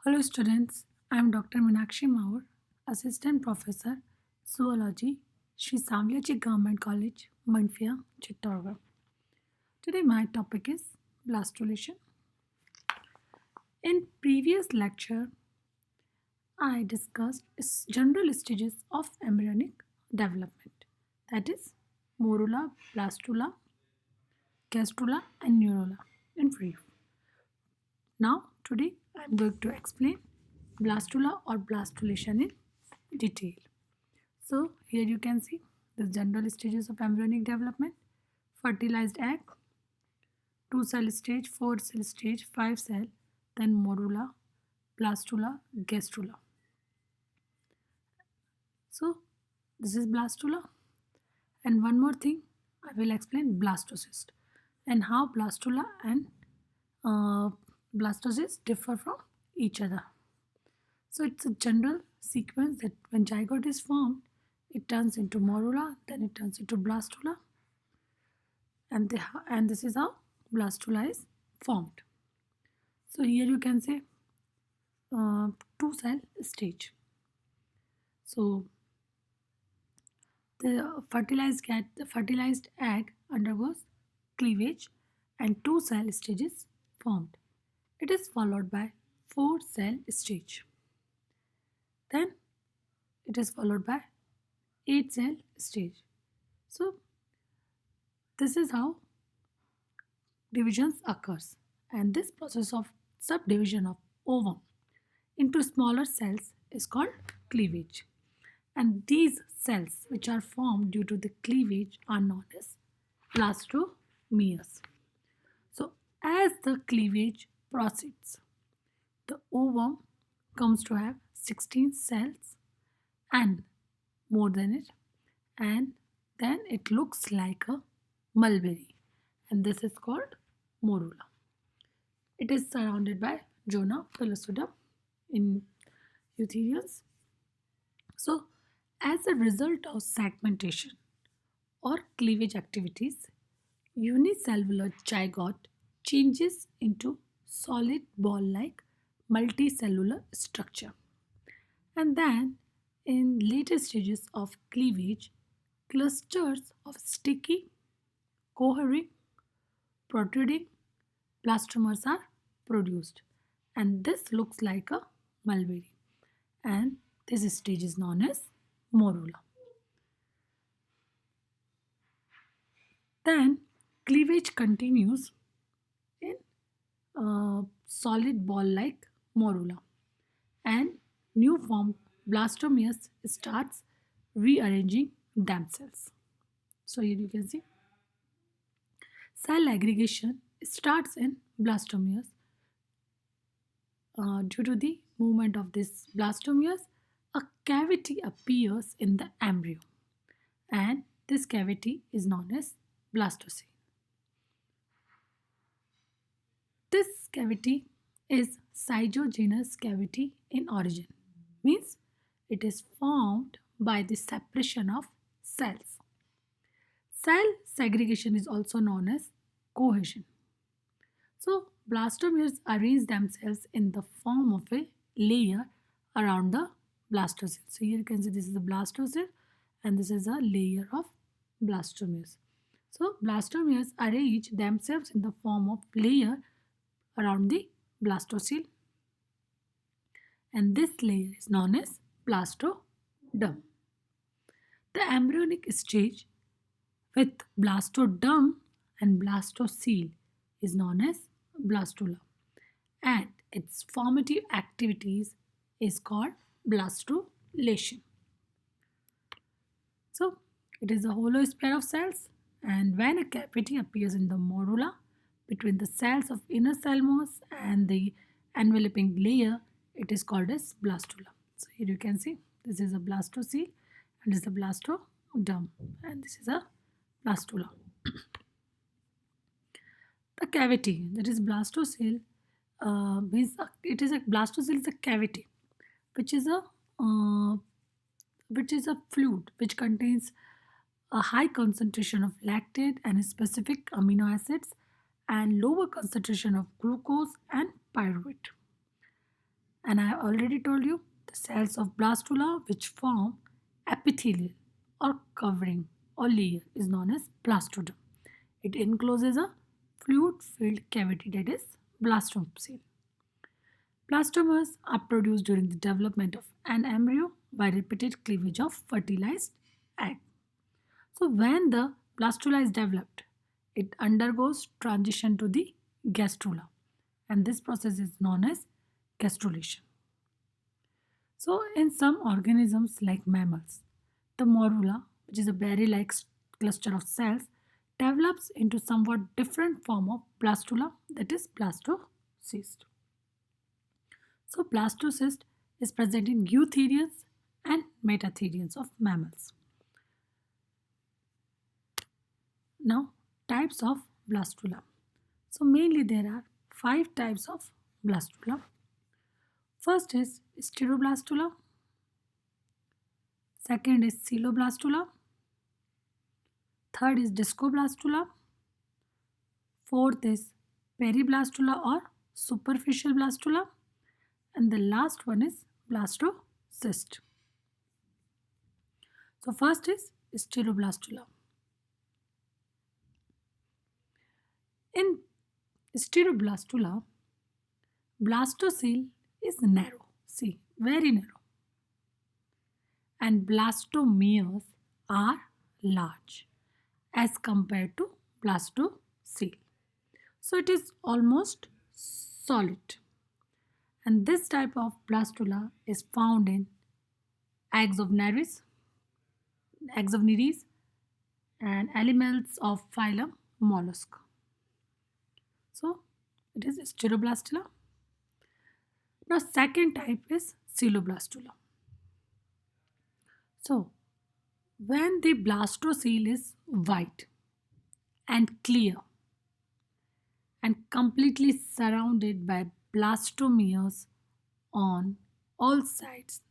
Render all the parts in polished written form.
Hello students, I am Dr. Meenakshi Maur, Assistant Professor, Zoology, Sri Samliaji Government College, Manfia, Chittorgarh. Today my topic is blastulation. In previous lecture, I discussed general stages of embryonic development, that is morula, blastula, gastrula and neurula in brief. Now today I am going to explain blastula or blastulation in detail. So here you can see the general stages of embryonic development: fertilized egg, 2 cell stage, 4 cell stage, 5 cell, then morula, blastula, gastrula. So this is blastula. And one more thing, I will explain blastocyst and how blastula and uh, blastocyst differ from each other. So it's a general sequence that when zygote is formed, it turns into morula, then it turns into blastula, and this is how blastula is formed. So here you can say 2 cell stage. So the fertilized egg undergoes cleavage and 2 cell stage is formed. It is followed by 4 cell stage. Then it is followed by 8 cell stage. So this is how divisions occurs, and this process of subdivision of ovum into smaller cells is called cleavage, and these cells which are formed due to the cleavage are known as blastomeres. So as the cleavage proceeds, the ovum comes to have 16 cells and more than it, and then it looks like a mulberry, and this is called morula. It is surrounded by zona pellucidum in eutherians. So, as a result of segmentation or cleavage activities, unicellular zygote changes into solid ball-like multicellular structure. And then, in later stages of cleavage, clusters of sticky, cohering, protruding blastomers are produced, and this looks like a mulberry, and this stage is known as morula. Then cleavage continues in solid ball like morula, and new formed blastomeres starts rearranging themselves. So here you can see cell aggregation starts in blastomeres. Due to the movement of this blastomeres, a cavity appears in the embryo, and this cavity is known as blastocele. This cavity is cygogenous cavity in origin, means it is formed by the separation of cells. Cell segregation is also known as cohesion. So blastomeres arrange themselves in the form of a layer around the blastocele. So here you can see this is the blastocele and this is a layer of blastomeres. So blastomeres arrange themselves in the form of layer around the blastocele, and this layer is known as blastoderm. The embryonic stage with blastoderm and blastocele is known as blastula, and its formative activities is called blastulation. So it is a hollow sphere of cells, and when a cavity appears in the morula between the cells of inner cellulose and the enveloping layer, it is called as blastula. So here you can see this is a blastocele and this is a blastoderm, and this is a blastula. The cavity, that is blastocele, means it is a blastocele is a cavity which is a uh, fluid which contains a high concentration of lactate and specific amino acids and lower concentration of glucose and pyruvate. And I already told you the cells of blastula which form epithelial or covering or layer is known as blastoderm. It encloses a fluid filled cavity that is blastome cell. Blastomeres are produced during the development of an embryo by repeated cleavage of fertilized egg. So when the blastula is developed, it undergoes transition to the gastrula, and this process is known as gastrulation. So in some organisms like mammals, the morula, which is a berry-like cluster of cells, develops into somewhat different form of blastula, that is blastocyst. So blastocyst is present in eutherians and metatherians of mammals. Now, types of blastula. So mainly there are five types of blastula. First is steroblastula, second is coeloblastula, third is discoblastula, fourth is periblastula or superficial blastula, and the last one is blastocyst. So first is steroblastula. In steroblastula, blastocele is narrow, see, very narrow, and blastomeres are large as compared to blastocele. So it is almost solid. And this type of blastula is found in eggs of Nereis, and animals of phylum mollusk. So it is steroblastula. Now second type is coeloblastula. So when the blastocele is white and clear and completely surrounded by blastomeres on all sides,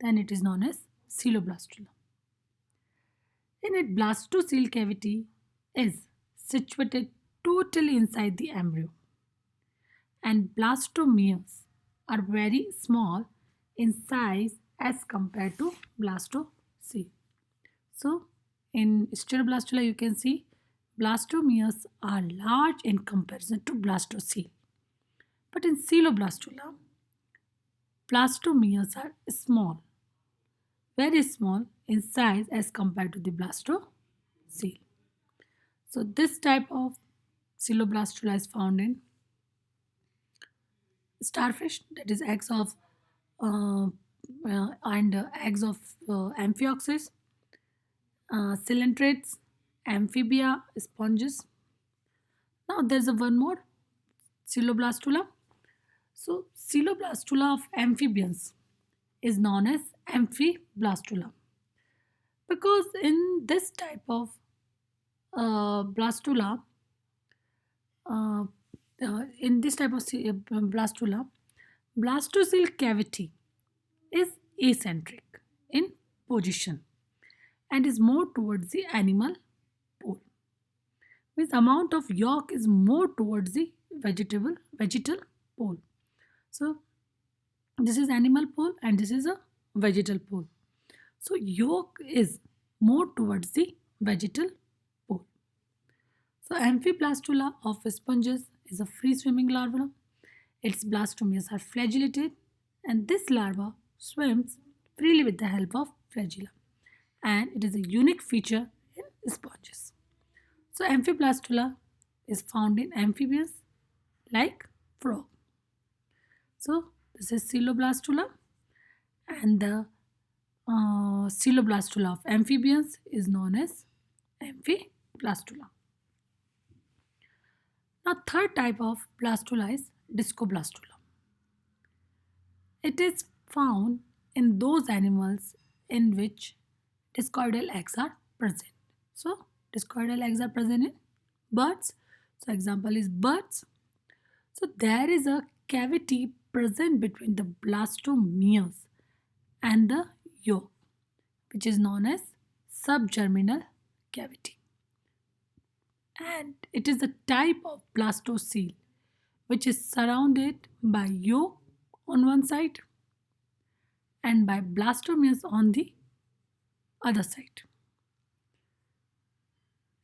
then it is known as coeloblastula. In it, blastocele cavity is situated totally inside the embryo, and blastomeres are very small in size as compared to blastocele. So, in steroblastula, you can see blastomeres are large in comparison to blastocele. But in coeloblastula, blastomeres are small, very small in size as compared to the blastocele. So this type of coeloblastula is found in starfish, that is eggs of uh, eggs of amphioxus, coelentrates, amphibia, sponges. Now there's a one more coeloblastula. So coeloblastula of amphibians is known as amphiblastula because in this type of blastula, uh, in this type of blastula, blastocele cavity is eccentric in position and is more towards the animal pole. Means amount of yolk is more towards the vegetal pole. So this is animal pole and this is a vegetal pole. So yolk is more towards the vegetal pole. So amphiblastula of sponges is a free swimming larva. Its blastomeres are flagellated and this larva swims freely with the help of flagella, and it is a unique feature in sponges. So amphiblastula is found in amphibians like frog. So this is coeloblastula, and the coeloblastula of amphibians is known as amphiblastula. Now third type of blastula is discoblastula. It is found in those animals in which discoidal eggs are present. So discoidal eggs are present in birds. So example is birds. So there is a cavity present between the blastomeres and the yolk, which is known as subgerminal cavity. And it is a type of blastocele which is surrounded by yolk on one side and by blastomeres on the other side.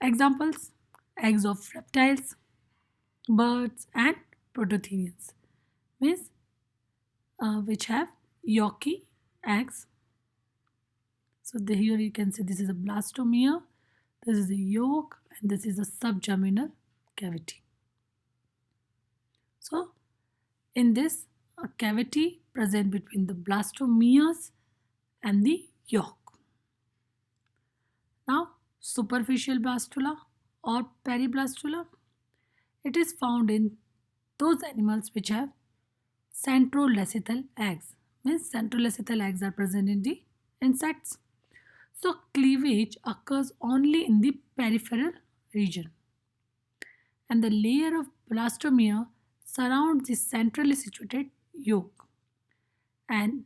Examples: eggs of reptiles, birds, and prototherians, means which have yolky eggs. So here you can see this is a blastomere, this is a yolk, and this is a subgerminal cavity. So in this, a cavity present between the blastomeres and the yolk. Now, superficial blastula or periblastula, it is found in those animals which have centrolecital eggs. Means centrolecital eggs are present in the insects. So cleavage occurs only in the peripheral region, and the layer of blastomere surrounds the centrally situated yolk. And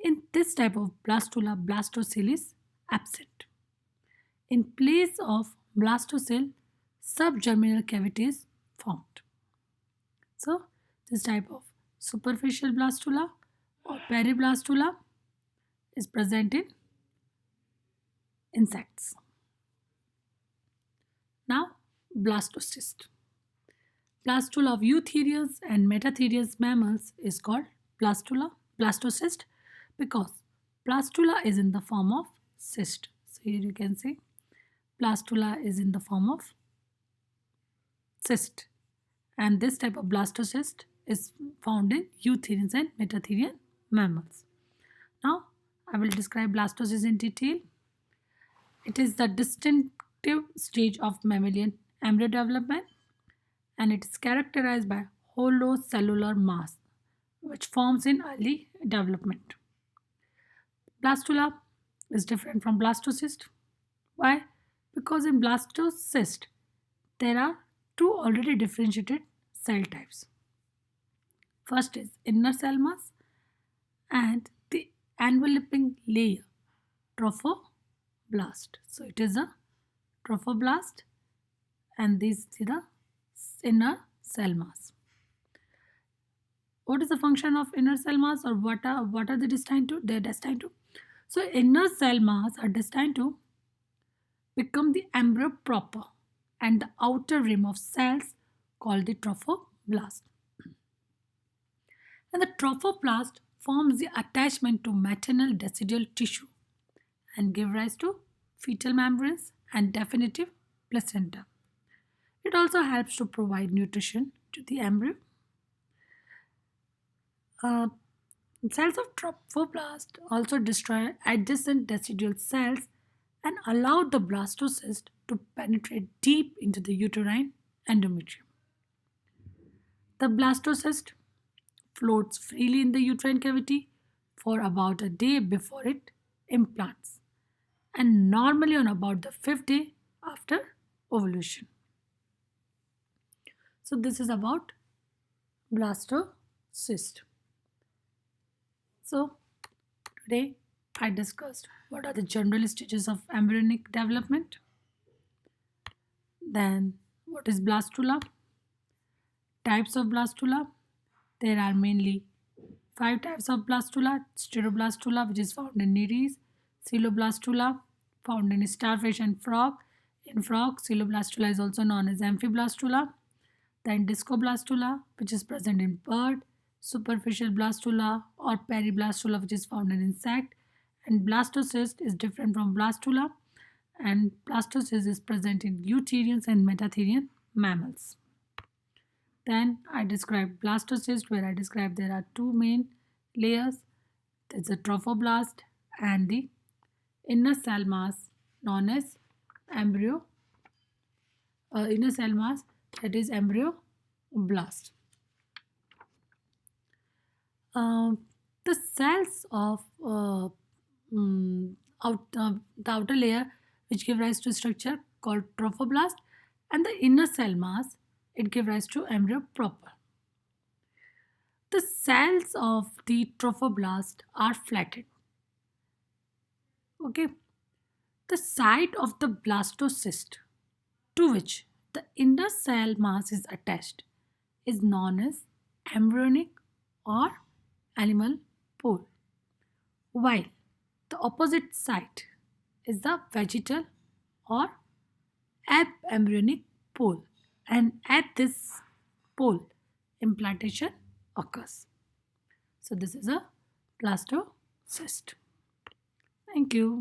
in this type of blastula, blastocele is absent. In place of blastocele, subgerminal cavity is formed. So this type of superficial blastula or periblastula is present in insects. Now, blastocyst. Blastula of eutherians and metatherians mammals is called blastocyst, because blastula is in the form of cyst. So here you can see blastula is in the form of cyst, and this type of blastocyst is found in eutherians and metatherian mammals. Now I will describe blastocyst in detail. It is the distinctive stage of mammalian embryo development, and it is characterized by hollow cellular mass which forms in early development. Blastula is different from blastocyst. Why? Because in blastocyst there are two already differentiated cell types. First is inner cell mass and the enveloping layer, trophoblast. So it is a trophoblast, and this is the inner cell mass. What is the function of inner cell mass, or what are they destined to? They are destined to. So inner cell mass are destined to become the embryo proper and the outer rim of cells called the trophoblast. And the trophoblast forms the attachment to maternal decidual tissue and give rise to fetal membranes and definitive placenta. It also helps to provide nutrition to the embryo. Uh, Cells of trophoblast also destroy adjacent decidual cells and allow the blastocyst to penetrate deep into the uterine endometrium. The blastocyst floats freely in the uterine cavity for about a day before it implants, and normally on about the fifth day after ovulation. So, this is about blastocyst. So, today I discussed what are the general stages of embryonic development, then what is blastula, types of blastula. There are mainly five types of blastula: steroblastula, which is found in nereis; coeloblastula, found in starfish and frog. In frog, coeloblastula is also known as amphiblastula. Then discoblastula, which is present in bird; superficial blastula or periblastula, which is found in insect; and blastocyst is different from blastula, and blastocyst is present in eutherians and metatherian mammals. Then I described blastocyst, where I described there are two main layers. There's a trophoblast and the inner cell mass known as embryo, inner cell mass, that is embryoblast. Um, the cells of the outer layer, which give rise to structure called trophoblast, and the inner cell mass, it give rise to embryo proper. The cells of the trophoblast are flattened. Okay, the site of the blastocyst to which the inner cell mass is attached is known as embryonic or animal pole, while the opposite side is the vegetal or embryonic pole, and at this pole implantation occurs. So this is a blastocyst. Thank you.